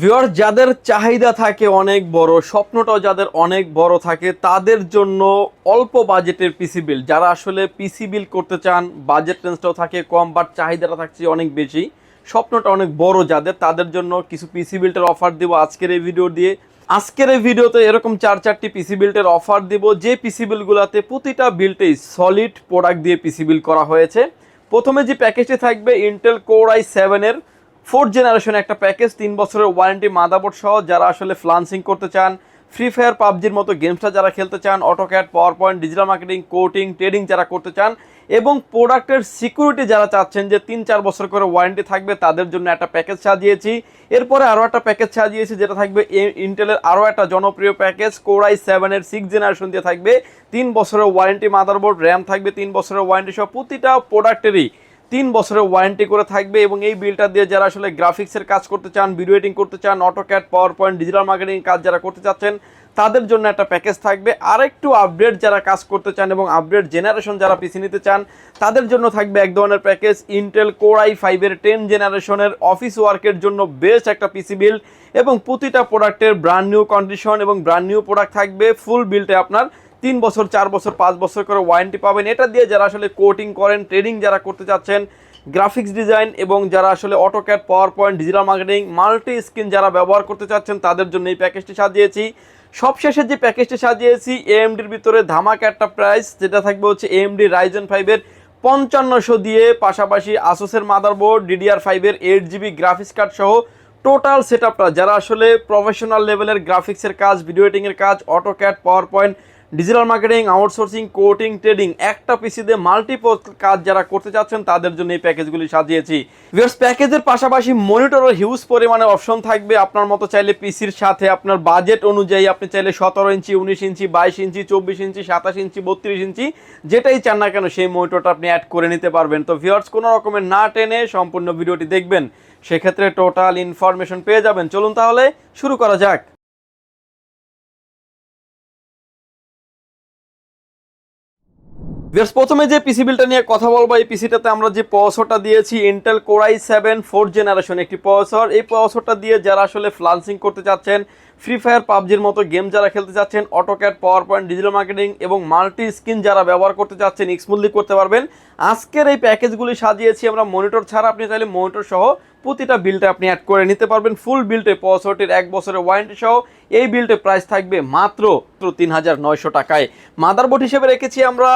Viewers, যাদের চাহিদা থাকে অনেক বড়, স্বপ্নটাও যাদের অনেক বড় থাকে, তাদের জন্য অল্প বাজেটের পিসি বিল্ড, যারা আসলে পিসি বিল্ড করতে চান, বাজেট রেঞ্জটাও থাকে কম বাট চাহিদাটা থাকছে অনেক বেশি, স্বপ্নটা অনেক বড় যাদের, তাদের জন্য কিছু পিসি বিল্ডের অফার দিব আজকের এই ভিডিও দিয়ে। আজকের এই ভিডিওতে এরকম চারটি পিসি বিল্ডের অফার দিব, যে পিসি বিল্ডগুলোতে প্রতিটা বিল্ডেই সলিড প্রোডাক্ট দিয়ে পিসি বিল্ড করা হয়েছে। প্রথমে যে প্যাকেজটি থাকবে ইন্টেল কোর i7-এর 4th জেনারেশন একটা প্যাকেজ, 3 বছরের ওয়ারেন্টি, মাদারবোর্ড সহ। যারা আসলে ফ্লান্সিং করতে চান, ফ্রি ফায়ার পাবজির মতো গেমসটা যারা খেলতে চান, AutoCAD, power point, digital marketing, coding, trading যারা করতে চান এবং প্রোডাক্টের সিকিউরিটি যারা চাচ্ছেন যে 3-4 বছর করে ওয়ারেন্টি থাকবে, তাদের জন্য একটা প্যাকেজ সাজিয়েছি। এরপরে আরও একটা প্যাকেজ সাজিয়েছি যেটা থাকবে ইন্টেলের আরও একটা জনপ্রিয় প্যাকেজ, কোর i7-এর 6th জেনারেশন দিয়ে থাকবে 3 বছরের ওয়ারেন্টি, মাদারবোর্ড, র্যাম থাকবে 3 বছরের ওয়ারেন্টি সহ। প্রতিটা প্রোডাক্টেরই 3 বছরের ওয়ারেন্টি করে থাকবে এবং এই বিলটা দিয়ে যারা আসলে গ্রাফিক্সের কাজ করতে চান, ভিডিও এডিটিং করতে চান, AutoCAD, power point, digital marketing কাজ যারা করতে চাচ্ছেন, তাদের জন্য একটা প্যাকেজ থাকবে। আরেকটু আপডেট যারা কাজ করতে চান এবং আপডেট জেনারেশন যারা পিসি নিতে চান, তাদের জন্য থাকবে এক ধরনের প্যাকেজ, ইন্টেল কোর i5-এর 10 জেনারেশনের অফিস ওয়ার্কের জন্য বেস্ট একটা পিসি বিল্ড এবং প্রতিটা প্রোডাক্টের ব্র্যান্ড নিউ কন্ডিশন এবং ব্র্যান্ড নিউ প্রোডাক্ট থাকবে। ফুল বিল্ডে আপনার 3 বছর, 4 বছর, 5 বছর করে ওয়ারেন্টি পাবেন। এটা দিয়ে যারা আসলে কোডিং করেন, ট্রেডিং যারা করতে চাচ্ছেন, গ্রাফিক্স ডিজাইন এবং যারা আসলে AutoCAD, power point, digital marketing, multi screen যারা ব্যবহার করতে চাচ্ছেন, তাদের জন্য এই প্যাকেজটি সাজিয়েছি। সবশেষে যে প্যাকেজটি সাজিয়েছি এএমডির ভিতরে ধামাকা একটা প্রাইস, যেটা থাকবে হচ্ছে এএমডি রাইজেন 5-এর 5500 দিয়ে, পাশাপাশি আসুসের মাদারবোর্ড, DDR5-এর 8GB গ্রাফিক্স কার্ড সহ টোটাল সেটআপটা যারা আসলে প্রফেশনাল লেভেলের গ্রাফিক্সের কাজ, ভিডিও এডিটিংয়ের কাজ, AutoCAD, power point, digital marketing, outsourcing, coding, trading, একটা পিসিতে মাল্টিপল কাজ যারা করতে চাচ্ছেন, তাদের জন্য এই প্যাকেজগুলি সাজিয়েছি। ভিউয়ার্স, প্যাকেজের পাশাপাশি মনিটরও হিউজ পরিমাণে অপশন থাকবে। আপনার মতো চাইলে পিসির সাথে আপনার বাজেট অনুযায়ী আপনি চাইলে 17 ইঞ্চি, 19 ইঞ্চি, 22 ইঞ্চি, 24 ইঞ্চি, 27 ইঞ্চি, 32 ইঞ্চি, যেটাই চান না কেন সেই মনিটরটা আপনি অ্যাড করে নিতে পারবেন। তো ভিউয়ার্স, কোনো রকমের না টেনে সম্পূর্ণ ভিডিওটি দেখবেন, সেক্ষেত্রে টোটাল ইনফরমেশন পেয়ে যাবেন। চলুন তাহলে শুরু করা যাক। প্রথমে যে পিসি বিলটা নিয়ে কথা বলবো, এই পিসিটাতে আমরা যে প্রসেসরটা দিয়েছি Intel core i7 4th generation একটি প্রসেসর। এই প্রসেসরটা দিয়ে যারা আসলে ফ্লান্সিং করতে চাচ্ছেন, ফ্রি ফায়ার পাবজির মতো গেম যারা খেলতে চাচ্ছেন, AutoCAD, power point, digital marketing এবং মাল্টি স্ক্রিন যারা ব্যবহার করতে চাচ্ছেন, স্মুথলি করতে পারবেন। আজকের এই প্যাকেজগুলি সাজিয়েছি আমরা মনিটর ছাড়া, আপনি চাইলে মনিটর সহ প্রতিটা বিলটা আপনি অ্যাড করে নিতে পারবেন। ফুল বিল্ডে প্রসেসরটির 1 বছরের ওয়ারেন্টি সহ এই বিল্ডে প্রাইস থাকবে মাত্র 3900 টাকায়। মাদারবোর্ড হিসেবে রেখেছি আমরা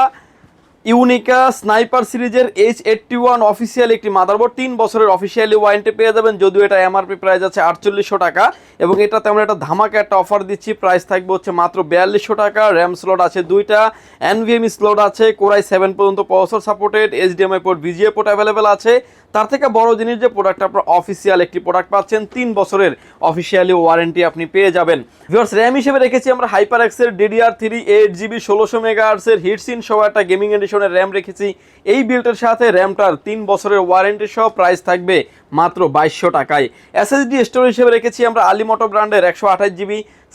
ইউনিকা স্নাইপার সিরিজের H81 অফিসিয়াল একটি মাদারবোর্ড, 3 বছরের অফিসিয়ালি ওয়ারেন্টি পেয়ে যাবেন, যদিও এটা এমআরপি প্রাইস আছে 4800 টাকা এবং এটা তেমন একটা ধামাকা একটা অফার দিচ্ছি। প্রাইস থাকবে হচ্ছে মাত্র 4200 টাকা। র্যাম স্লট আছে 2টা, NVMe স্লট আছে, কোর i7 পর্যন্ত processor supported, HDMI port, VGA port available আছে। তার থেকে বড় জিনিস যে প্রোডাক্ট আপনার অফিসিয়াল একটি প্রোডাক্ট পাচ্ছেন, 3 বছরের অফিসিয়ালি ওয়ারেন্টি আপনি পেয়ে যাবেন। ভিউয়ার্স, র্যাম হিসেবে রেখেছি আমরা HyperX-এর DDR3 8GB 1600 মেগাহার্টজের হিটসিন সহ একটা গেমিং এডিশনের র্যাম রেখেছি। এই বিল্ডের সাথে র্যামটার 3 বছরের ওয়ারেন্টি সহ প্রাইস থাকবে মাত্র 2200 টাকায়। SSD স্টোরেজ হিসেবে রেখেছি আমরা আলিমোটো ব্র্যান্ডের 128GB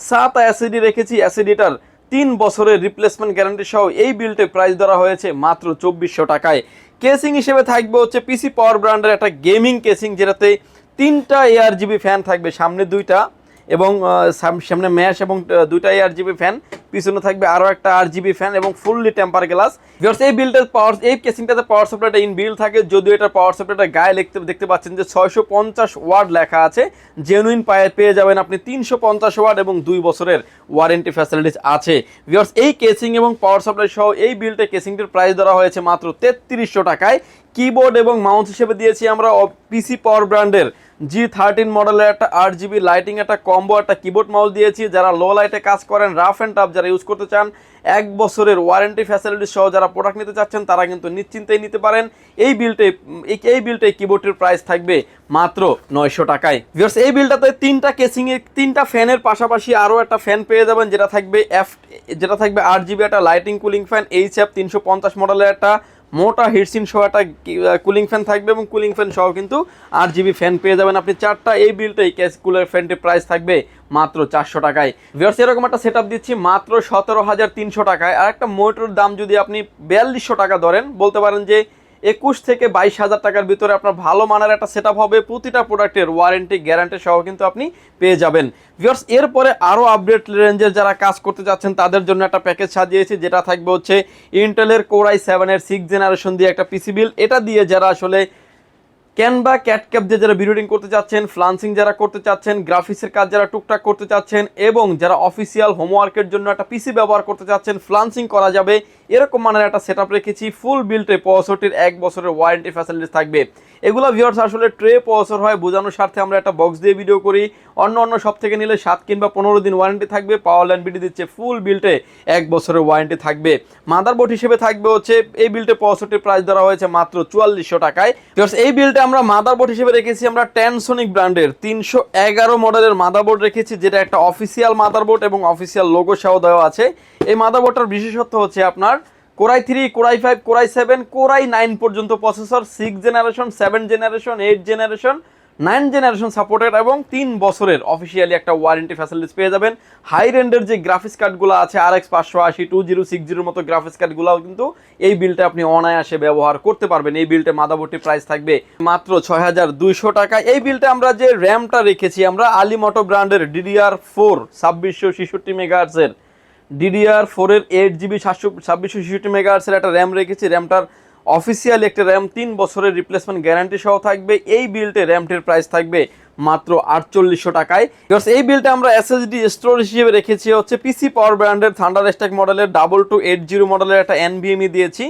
7 SSD রেখেছি। SSDটার 3 বছরের রিপ্লেসমেন্ট গ্যারান্টি সহ এই বিল্ডে প্রাইস ধরা হয়েছে মাত্র 2400 টাকায়। কেসিং হিসেবে থাকবে হচ্ছে পিসি পাওয়ার ব্র্যান্ডের একটা গেমিং কেসিং, যেটাতে 3টা ARGB ফ্যান থাকবে, সামনে 2টা এবং সামনে ম্যাশ এবং 2টা ARGB ফ্যান, পিছনে থাকবে আরও একটা RGB ফ্যান এবং ফুললি টেম্পার গ্লাস। ভিউয়ার্স, এই বিল্ডের পাওয়ার, এই কেসিংটাতে পাওয়ার সাপ্লাইটা ইন বিল্ড থাকে, যদিও এটা পাওয়ার সাপ্লাইটা গায়ে দেখতে পাচ্ছেন যে 650 ওয়াট লেখা আছে। জেনুইন পেয়ে যাবেন আপনি 350 ওয়াট এবং 2 বছরের ওয়ারেন্টি ফ্যাসিলিটিস আছে। ভিউয়ার্স, এই কেসিং এবং পাওয়ার সাপ্লাই সহ এই বিল্ডে কেসিংটির প্রাইস ধরা হয়েছে মাত্র 3300 টাকায়। কিবোর্ড এবং মাউস হিসেবে দিয়েছি আমরা পিসি পাওয়ার ব্র্যান্ডের G13 মডেলের একটা RGB লাইটিং একটা কম্বো একটা কিবোর্ড মাউস দিয়েছি। যারা লো লাইটে কাজ করেন, রাফ অ্যান্ড টাফ যারা ইউজ করতে চান, 1 বছরের ওয়ারেন্টি ফ্যাসিলিটি সহ যারা প্রোডাক্ট নিতে চাচ্ছেন, তারা কিন্তু নিশ্চিন্তেই নিতে পারেন। এই বিলটে কিবোর্ডের প্রাইস থাকবে মাত্র 900 টাকায়। ভিউয়ার্স, এই বিলটাতে 3টা কেসিংয়ের 3টা ফ্যানের পাশাপাশি আরও একটা ফ্যান পেয়ে যাবেন, যেটা থাকবে RGB একটা লাইটিং কুলিং ফ্যান, HF 350 মডেলের একটা মোটা হিটসিন সহ একটা কুলিং ফ্যান থাকবে এবং কুলিং ফ্যান সহ কিন্তু RGB ফ্যান পেয়ে যাবেন আপনি 4টা। এই বিলটাই কুলার ফ্যানটির প্রাইস থাকবে মাত্র 400 টাকায়। ভিউয়ার্স, এরকম একটা সেটআপ দিচ্ছি মাত্র 17300 টাকায়। আর একটা মনিটরের দাম যদি আপনি 4200 টাকা ধরেন, বলতে পারেন যে 21 থেকে 22,000 টাকার ভিতরে আপনার ভালো মানের একটা সেটআপ হবে। প্রতিটা প্রোডাক্টের ওয়ারেন্টি গ্যারান্টি সহ কিন্তু আপনি পেয়ে যাবেন। ভিউয়ার্স, এরপরে আরও আপডেট রেঞ্জের যারা কাজ করতে যাচ্ছেন তাদের জন্য একটা প্যাকেজ সাজিয়েছি, যেটা থাকবে হচ্ছে ইন্টেলের Core i7 এর 6th জেনারেশন দিয়ে একটা পিসি বিল। এটা দিয়ে যারা আসলে ক্যানভা ক্যাটক্যাপ দিয়ে যারা ভিডিও এডিটিং করতে চাচ্ছেন, ফ্লান্সিং যারা করতে চাচ্ছেন, গ্রাফিক্সের কাজ যারা টুকটাক করতে চাচ্ছেন, এবং যারা অফিসিয়াল হোমওয়ার্কের জন্য একটা পিসি ব্যবহার করতে চাচ্ছেন, ফ্লান্সিং করা যাবে এরকম মানের একটা সেটআপ রেখেছি। ফুল বিল্টে প্রসেসরটির 1 বছরের ওয়ারেন্টি ফ্যাসিলিটিস থাকবে। এগুলো ভিউয়ার্স আসলে ট্রে প্রসেসর হয়, বোঝানোর স্বার্থে আমরা একটা বক্স দিয়ে ভিডিও করি। অন্য সব থেকে নিলে 7 কিংবা 15 দিন ওয়ারেন্টি থাকবে। পাওয়ার লাইন বিডি দিচ্ছে ফুল বিল্টে 1 বছরের ওয়ারেন্টি থাকবে। মাদারবোর্ড হিসেবে থাকবে হচ্ছে এই বিল্টে প্রসেসরটির প্রাইস ধরা হয়েছে মাত্র 4400 টাকায়। ভিউয়ার্স, এই বিল্টে আমরা মাদারবোর্ড হিসেবে রেখেছি আমরা টেনসনিক ব্র্যান্ডের 311 মডেলের মাদারবোর্ড রেখেছি, যেটা একটা অফিসিয়াল মাদারবোর্ড এবং অফিসিয়াল লোগো সহ দেওয়া আছে। এই মাদারবোর্ডটার বিশেষত্ব হচ্ছে আপনার Core i3, Core i5, Core i7, Core i9 পর্যন্ত processor, 6 generation, 7 generation, 8 generation, 9 generation supported এবং 3 বছরের অফিসিয়ালি একটা ওয়ারেন্টি ফ্যাসিলিটিস পেয়ে যাবেন। হাই রেন্ডের যে গ্রাফিক্স কার্ডগুলো আছে RX 580, 2060 মতো গ্রাফিক্স কার্ডগুলোও কিন্তু এই বিলটা আপনি অনায়াসে ব্যবহার করতে পারবেন। এই বিলটে মাদারবোর্ডটির প্রাইস থাকবে মাত্র 6200 টাকা। এই বিলটা আমরা যে র্যামটা রেখেছি আমরা আলিমটো ব্র্যান্ডের DDR4 2666 মেগাহার্টজ এর DDR4 এর 8GB 2666 মেগাহার্টজের একটা র্যাম রেখেছি। র্যামটার অফিসিয়ালি একটা র্যাম 3 বছরের রিপ্লেসমেন্ট গ্যারান্টি সহ থাকবে। এই বিলটে র্যামটির প্রাইস থাকবে মাত্র 4800 টাকায়। এই বিলটা আমরা এসএসডি স্টোরেজ হিসেবে রেখেছি হচ্ছে পিসি পাওয়ার ব্র্যান্ডের থান্ডারস্ট্যাক মডেলের 2280 মডেলের একটা NVMe দিয়েছি।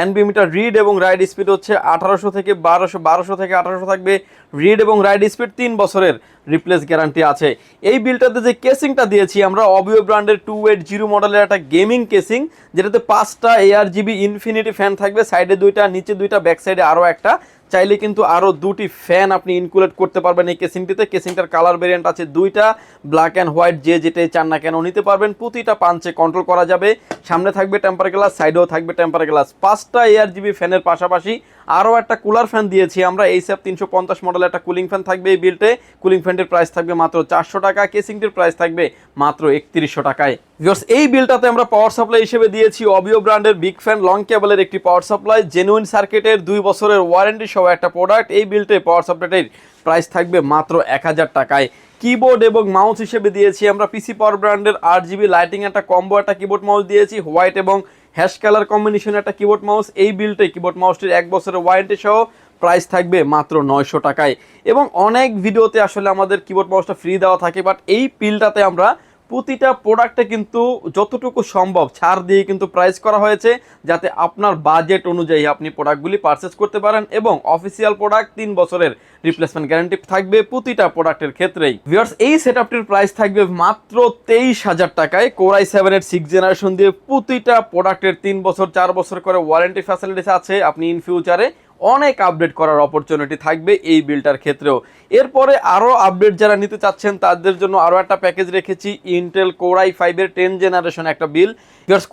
NVMeটা রিড এবং রাইট স্পিড হচ্ছে 1800 থেকে 1200 থেকে 1800 থাকবে। রিড এবং রাইট স্পিড 3 বছরের রিপ্লেস গ্যারান্টি আছে। এই বিলটাতে যে কেসিংটা দিয়েছি আমরা অবিও ব্র্যান্ডের 280 মডেলের একটা গেমিং কেসিং, যেটাতে 5টা ARGB ইনফিনিটি ফ্যান থাকবে, সাইডে 2টা, নিচে 2টা, ব্যাক সাইডে আরও একটা। চাইলে কিন্তু আরও 2টি ফ্যান আপনি ইনক্লুড করতে পারবেন এই কেসিংটিতে। কেসিংটার কালার ভেরিয়েন্ট আছে 2টা, ব্ল্যাক অ্যান্ড হোয়াইট, যেটাই চান না কেন নিতে পারবেন। প্রতিটা পাঞ্চে কন্ট্রোল করা যাবে। সামনে থাকবে টেম্পার গ্লাস, সাইডেও থাকবে টেম্পার গ্লাস। 5টা ARGB ফ্যানের পাশাপাশি আরও একটা কুলার ফ্যান দিয়েছি আমরা। এইচএফ 350 মডেলের একটা কুলিং ফ্যান থাকবে এই বিলটে। কুলিং ফ্যানটির প্রাইস থাকবে মাত্র 400 টাকা। কেসিংটির প্রাইস থাকবে মাত্র 3100 টাকায়। ভিউয়ার্স, এই বিলটাতে আমরা পাওয়ার সাপ্লাই হিসেবে দিয়েছি অবিও ব্র্যান্ডের বিগ ফ্যান লং কেবলের একটি পাওয়ার সাপ্লাই, জেনুইন সার্কিটের 2 বছরের ওয়ারেন্টি সহ একটা প্রোডাক্ট। এই বিলটে পাওয়ার সাপ্লাইটির প্রাইস থাকবে মাত্র 1000 টাকায়। কিবোর্ড এবং মাউস হিসেবে দিয়েছি আমরা পিসি পাওয়ার ব্র্যান্ডের RGB লাইটিং একটা কম্বো একটা কিবোর্ড মাউস দিয়েছি, হোয়াইট এবং হ্যাশ কালার কম্বিনেশনের একটা কিবোর্ড মাউস। এই বিলটে কিবোর্ড মাউসটির 1 বছরের ওয়ারেন্টি সহ প্রাইস থাকবে মাত্র 900 টাকায়। এবং অনেক ভিডিওতে আসলে আমাদের কিবোর্ড মাউসটা ফ্রি দেওয়া থাকে, বাট এই বিলটাতে আমরা প্রতিটা প্রোডাক্টে কিন্তু যতটুকু সম্ভব ছাড় দিয়ে কিন্তু প্রাইস করা হয়েছে, যাতে আপনার বাজেট অনুযায়ী আপনি প্রোডাক্টগুলি পারচেস করতে পারেন। এবং অফিসিয়াল প্রোডাক্ট 3 বছরের রিপ্লেসমেন্ট গ্যারান্টি থাকবে প্রতিটা প্রোডাক্টের ক্ষেত্রেই। ভিউয়ার্স, এই সেটআপটির প্রাইস থাকবে মাত্র 23000 টাকায়। Core i7 এর 6 জেনারেশন দিয়ে প্রতিটা প্রোডাক্টের 3 বছর 4 বছর করে ওয়ারেন্টি ফ্যাসিলিটিস আছে। আপনি ইন ফিউচারে অনেক আপডেট করার অপরচুনিটি থাকবে এই বিলটার ক্ষেত্রেও। এরপরে আরও আপডেট যারা নিতে চাচ্ছেন তাদের জন্য আরও একটা প্যাকেজ রেখেছি, ইন্টেল Core i5 এর 10 জেনারেশন একটা বিল।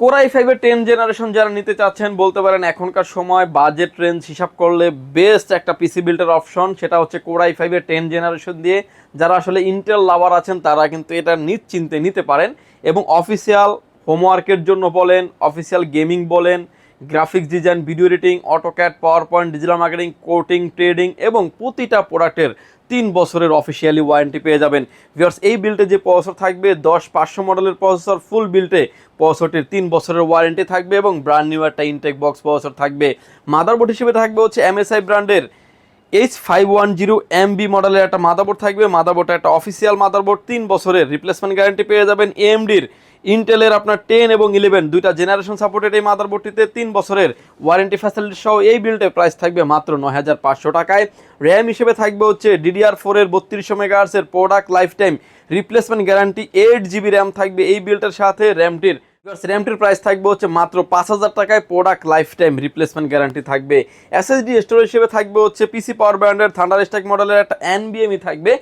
Core i5 এর 10 জেনারেশন যারা নিতে চাচ্ছেন বলতে পারেন এখনকার সময় বাজেট রেঞ্জ হিসাব করলে বেস্ট একটা পিসি বিল্ডের অপশন, সেটা হচ্ছে Core i5 এর 10 জেনারেশন দিয়ে। যারা আসলে ইন্টেল লাভার আছেন তারা কিন্তু এটা নিশ্চিন্তে নিতে পারেন। এবং অফিসিয়াল হোমওয়ার্কের জন্য বলেন, অফিসিয়াল গেমিং বলেন, graphics design, video editing, AutoCAD, power point, digital marketing, coding, trading এবং প্রতিটা প্রোডাক্টের 3 বছরের অফিসিয়ালি ওয়ারেন্টি পেয়ে যাবেন। ভিউয়ার্স, এই বিলটে যে প্রসেসর থাকবে 10500 মডেলের প্রসেসর, ফুল বিলটে প্রসেসরটির 3 বছরের ওয়ারেন্টি থাকবে এবং ব্র্যান্ড নিউ একটা ইনটেক বক্স প্রসেসর থাকবে। মাদারবোর্ড হিসেবে থাকবে হচ্ছে MSI ব্র্যান্ডের H510MB মডেলের একটা মাদারবোর্ড থাকবে। মাদারবোর্ডটা একটা অফিসিয়াল মাদারবোর্ড, 3 বছরের রিপ্লেসমেন্ট গ্যারান্টি পেয়ে যাবেন। AMDর ইন্টেলের আপনার 10 এবং 11 দুইটা জেনারেশন সাপোর্টেড এই মাদারবোর্ডটিতে 3 বছরের ওয়ারেন্টি ফ্যাসিলিটি সহ এই বিলটে প্রাইস থাকবে মাত্র 9500 টাকায়। র্যাম হিসেবে থাকবে হচ্ছে DDR4 এর 3200 মেগাহার্টজের product life time replacement guarantee 8GB RAM থাকবে এই বিলটার সাথে। র্যামটির প্রাইস থাকবে হচ্ছে মাত্র 5000 টাকায়, product life time replacement guarantee থাকবে। SSD স্টোরেজ হিসেবে থাকবে হচ্ছে পিসি পাওয়ার ব্র্যান্ডের থান্ডারস্ট্যাক মডেলের একটা NVMe থাকবে।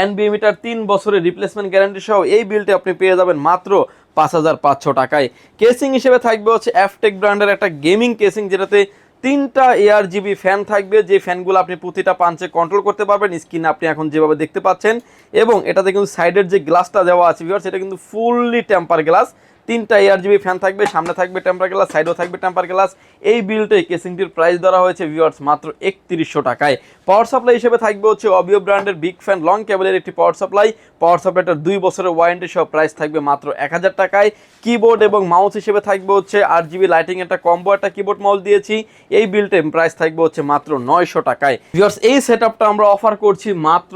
NVMeটার 3 বছরের রিপ্লেসমেন্ট গ্যারান্টি সহ এই বিলটি আপনি পেয়ে যাবেন মাত্র 5500 টাকায়। কেসিং হিসেবে থাকবে হচ্ছে অ্যাফটেক ব্র্যান্ডের একটা গেমিং কেসিং, যেটাতে 3টা ARGB ফ্যান থাকবে, যে ফ্যানগুলো আপনি প্রতিটা পাঞ্চে কন্ট্রোল করতে পারবেন। স্ক্রিনে আপনি এখন যেভাবে দেখতে পাচ্ছেন। এবং এটাতে কিন্তু সাইডের যে গ্লাসটা দেওয়া আছে ভিউয়ার্স, এটা কিন্তু ফুললি টেম্পার গ্লাস। 3টা ARGB ফ্যান থাকবে, সামনে থাকবে টেম্পার গ্লাস, সাইডেও থাকবে টেম্পার গ্লাস। এই বিল্টে কেসিংটির প্রাইস ধরা হয়েছে ভিউয়ার্স মাত্র 3100 টাকায়। পাওয়ার সাপ্লাই হিসেবে থাকবে হচ্ছে অবিও ব্র্যান্ডের বিগ ফ্যান লং কেবলের একটি পাওয়ার সাপ্লাই। পাওয়ার সাপ্লাইটার 2 বছরের ওয়ারেন্টি সহ প্রাইস থাকবে মাত্র 1000 টাকায়। কিবোর্ড এবং মাউস হিসেবে থাকবে হচ্ছে RGB লাইটিং একটা কম্বো একটা কিবোর্ড মাউস দিয়েছি। এই বিল্টে প্রাইস থাকবে হচ্ছে মাত্র 900 টাকায়। ভিউয়ার্স এই সেটআপটা আমরা অফার করছি মাত্র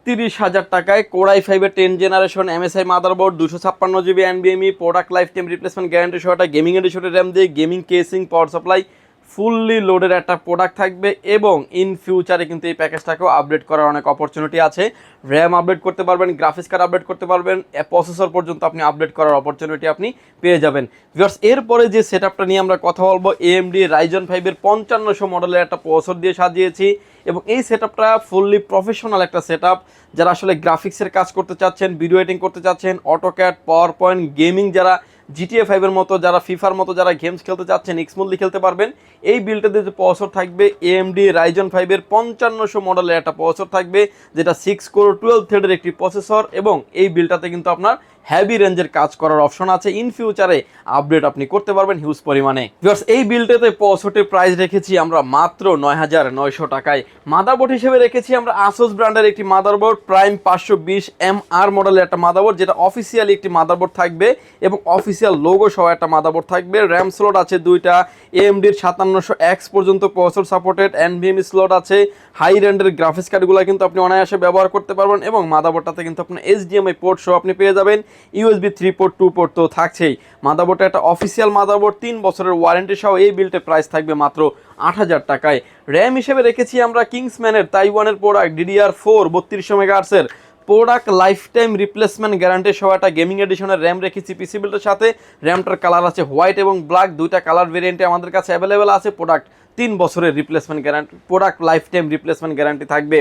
30,000 টাকায়। কোরাই 5 এর 10 generation MSI motherboard, 256GB NVMe, product life time replacement guarantee সহ একটা গেমিং এডিশনের র্যাম দিয়ে gaming casing power supply fully লোডের একটা প্রোডাক্ট থাকবে। এবং ইন ফিউচারে কিন্তু এই প্যাকেজটাকেও আপডেট করার অনেক অপরচুনিটি আছে। র্যাম আপডেট করতে পারবেন, গ্রাফিক্স কার্ড আপডেট করতে পারবেন, প্রসেসর পর্যন্ত আপনি আপডেট করার অপরচুনিটি আপনি পেয়ে যাবেন। ভিউয়ার্স এরপরে যে সেটআপটা নিয়ে আমরা কথা বলবো, AMD Ryzen 5 এর 5500 মডেলের একটা প্রসেসর দিয়ে সাজিয়েছি। এবং এই সেটআপটা ফুললি প্রফেশনাল একটা সেটআপ। যারা আসলে গ্রাফিক্সের কাজ করতে চাচ্ছেন, ভিডিও এডিটিং করতে চাচ্ছেন, অটোক্যাড, পাওয়ার পয়েন্ট, গেমিং, যারা GTA 5 এর মতো, যারা ফিফার মতো যারা গেমস খেলতে চাচ্ছেন স্মুথলি খেলতে পারবেন। এই বিল্ডটাতে যে প্রসেসর থাকবে AMD Ryzen 5 এর 5500 মডেলের একটা প্রসেসর থাকবে, যেটা 6 কোর 12 থ্রেডের একটি প্রসেসর। এবং এই বিল্ডটাতে কিন্তু আপনার হেভি রেঞ্জের কাজ করার অপশন আছে। ইন ফিউচারে আপডেট আপনি করতে পারবেন হিউজ পরিমাণে। ভিউয়ার্স এই বিল্ডটাতে প্রসেসরের প্রাইস রেখেছি আমরা মাত্র 9900 টাকায়। মাদারবোর্ড হিসেবে রেখেছি আমরা আসুস ব্র্যান্ডের একটি মাদারবোর্ড, প্রাইম 520MR মডেলের একটা মাদারবোর্ড, যেটা অফিসিয়ালি একটি মাদারবোর্ড থাকবে এবং অফিসিয়াল লোগো সহ একটা মাদারবোর্ড থাকবে। র্যাম স্লট আছে 2টা, AMD 5700X পর্যন্ত প্রসেসর সাপোর্টেড, NVMe স্লট আছে। হাই রেন্ডের গ্রাফিক্স কার্ডগুলো কিন্তু আপনি অনায়াসে ব্যবহার করতে পারবেন। এবং মাদারবোর্ডটাতে কিন্তু আপনি HDMI পোর্ট সহ আপনি পেয়ে যাবেন। USB 3 পোর্ট 2 পোর্ট তো থাকছেই। মাদারবোর্ডটা একটা অফিসিয়াল মাদারবোর্ড, 3 বছরের ওয়ারেন্টি সহ। এই বিল্ডে প্রাইস থাকবে মাত্র 8000 টাকায়। র্যাম হিসেবে রেখেছি আমরা কিংসম্যানের তাইওয়ানের প্রোডাক্ট DDR4 3200 মেগাহার্টসের product life time replacement guarantee সহ একটা গেমিং এডিশনের র্যাম রেখেছি পিসি বিল্ডের সাথে। র্যামটার কালার আছে হোয়াইট এবং ব্ল্যাক, 2টা কালার ভেরিয়েন্টে আমাদের কাছে অ্যাভেলেবেল আছে। প্রোডাক্ট 3 বছরের replacement guarantee, product life time replacement guarantee থাকবে।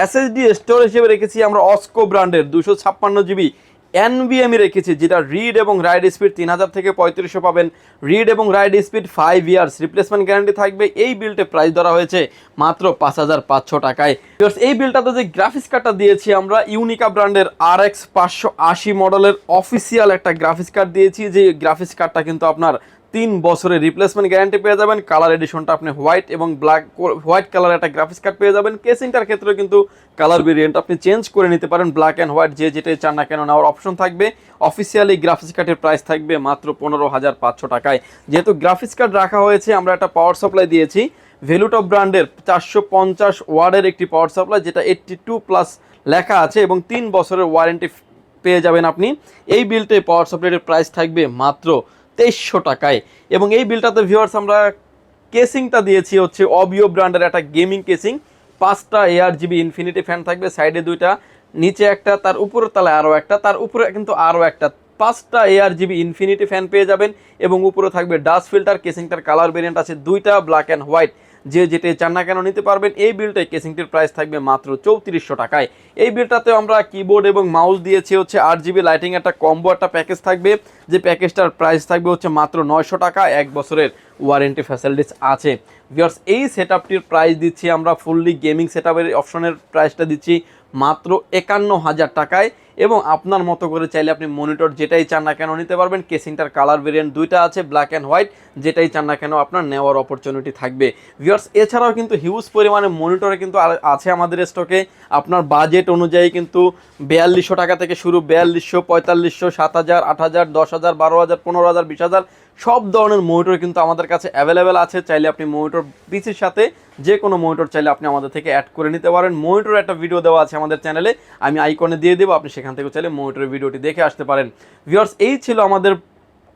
SSD স্টোরেজ হিসেবে রেখেছি আমরা অস্কো ব্র্যান্ডের 256GB NVMe রেখেছি, যেটা রিড এবং রাইড স্পিড 3000 থেকে 3500 পাবেন। রিড এবং ride speed 5 years, replacement guarantee থাকবে। এই বিল্ডে প্রাইস ধরা হয়েছে মাত্র 5500 টাকায়। এই বিল্ডটাতে যে গ্রাফিক্স কার্ডটা দিয়েছি আমরা ইউনিকা ব্র্যান্ডের RX 580 মডেলের অফিসিয়াল একটা গ্রাফিক্স কার্ড দিয়েছি। যে গ্রাফিক্স কার্ডটা কিন্তু আপনার 3 বছরের রিপ্লেসমেন্ট গ্যারান্টি পেয়ে যাবেন। কালার এডিশনটা আপনি হোয়াইট এবং ব্ল্যাক, হোয়াইট কালার একটা গ্রাফিক্স কার্ড পেয়ে যাবেন। কেসিংটার ক্ষেত্রে কিন্তু কালার ভেরিয়েন্ট আপনি চেঞ্জ করে নিতে পারেন, ব্ল্যাক অ্যান্ড হোয়াইট যে যেটাই চান না কেন নেওয়ার অপশন থাকবে। অফিসিয়ালি গ্রাফিক্স কার্ডের প্রাইস থাকবে মাত্র 15500 টাকায়। যেহেতু গ্রাফিক্স কার্ড রাখা হয়েছে, আমরা একটা পাওয়ার সাপ্লাই দিয়েছি ভ্যালুটপ ব্র্যান্ডের 450 ওয়াটের একটি পাওয়ার সাপ্লাই, যেটা 82+ লেখা আছে এবং 3 বছরের ওয়ারেন্টি পেয়ে যাবেন আপনি। এই বিলটে পাওয়ার সাপ্লাইয়ের প্রাইস থাকবে মাত্র 2300 টাকায়। এবং এই বিলটাতে ভিউয়ার্স আমরা কেসিংটা দিয়েছি হচ্ছে অবিও ব্র্যান্ডের একটা গেমিং কেসিং। 5টা ARGB ইনফিনিটি ফ্যান থাকবে, সাইডে 2টা, নিচে একটা, তার উপরের তলায় আরও একটা, তার উপরে কিন্তু আরও একটা। 5টা ARGB ইনফিনিটি ফ্যান পেয়ে যাবেন এবং উপরে থাকবে ডাস্ট ফিল্টার। কেসিংটার কালার ভেরিয়েন্ট আছে 2টা, ব্ল্যাক অ্যান্ড হোয়াইট, যে যেটাই চান না কেন নিতে পারবেন। এই বিলটায় কেসিংটির প্রাইস থাকবে মাত্র 3400 টাকায়। এই বিলটাতে আমরা কিবোর্ড এবং মাউস দিয়েছি হচ্ছে 8GB লাইটিং একটা কম্বো একটা প্যাকেজ থাকবে, যে প্যাকেজটার প্রাইস থাকবে হচ্ছে মাত্র 900 টাকা, 1 বছরের ওয়ারেন্টি ফ্যাসিলিটিস আছে। ভিউয়ার্স এই সেটআপটির প্রাইস দিচ্ছি আমরা ফুললি গেমিং সেটআপের অপশনের প্রাইসটা দিচ্ছি মাত্র 51000 টাকায়। এবং আপনার মতো করে চাইলে আপনি মনিটর যেটাই চান না কেন নিতে পারবেন। কেসিংটার কালার ভেরিয়েন্ট 2টা আছে, ব্ল্যাক অ্যান্ড হোয়াইট, যেটাই চান না কেন আপনার নেওয়ার অপরচুনিটি থাকবে। ভিউয়ার্স এছাড়াও কিন্তু হিউজ পরিমাণে মনিটরে কিন্তু আছে আমাদের স্টকে। আপনার বাজেট অনুযায়ী কিন্তু 4200 টাকা থেকে শুরু, 4200, 4500, 7000, 8000, 10000, 12000, 15000, 20000 সব ধরনের মনিটর কিন্তু আমাদের কাছে অ্যাভেলেবেল আছে। চাইলে আপনি মনিটর পিসির সাথে যে কোনো মনিটর চাইলে আপনি আমাদের থেকে অ্যাড করে নিতে পারেন। মনিটরের একটা ভিডিও দেওয়া আছে আমাদের চ্যানেলে, আমি আইকনে দিয়ে দেবো, আপনি সেখান থেকে চাইলে মনিটরের ভিডিওটি দেখে আসতে পারেন। ভিউয়ার্স এই ছিল আমাদের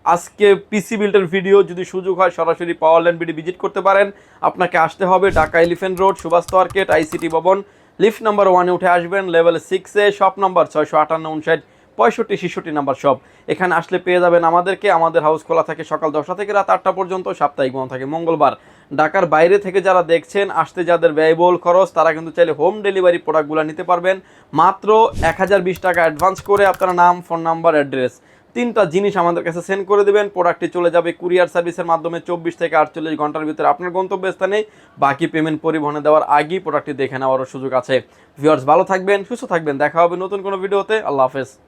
আজকে পিসি বিল্ডের ভিডিও। যদি সুযোগ হয় সরাসরি পাওয়ারল্যান্ড বিডি ভিজিট করতে পারেন। আপনাকে আসতে হবে Dhaka elephant road, Subhash market, ICT ভবন, লিফট নাম্বার 1-এ উঠে আসবেন, লেভেল 6-এ, শপ নাম্বার 658, 59, 65, 66 নাম্বার শপ। এখানে আসলে পেয়ে যাবেন আমাদেরকে। আমাদের হাউস খোলা থাকে সকাল 10টা থেকে রাত 8টা পর্যন্ত, সাপ্তাহিক বন্ধ থাকে মঙ্গলবার। ঢাকার বাইরে থেকে যারা দেখছেন, আসতে যাদের ব্যয়বহুল খরচ, তারা কিন্তু চাইলে হোম ডেলিভারি প্রোডাক্টগুলো নিতে পারবেন মাত্র 1020 টাকা অ্যাডভান্স করে। আপনার নাম, ফোন নাম্বার, অ্যাড্রেস 3টা জিনিস আমাদের কাছে সেন্ড করে দেবেন। প্রোডাক্টটি চলে যাবে কুরিয়ার সার্ভিসের মাধ্যমে 24 থেকে 48 ঘন্টার ভিতরে আপনার গন্তব্যস্থানে। বাকি পেমেন্ট পরিবহনে দেওয়ার আগেই প্রোডাক্টটি দেখে নেওয়ারও সুযোগ আছে। ভিউয়ার্স ভালো থাকবেন, সুস্থ থাকবেন, দেখা হবে নতুন কোনো ভিডিওতে। আল্লাহ হাফেজ।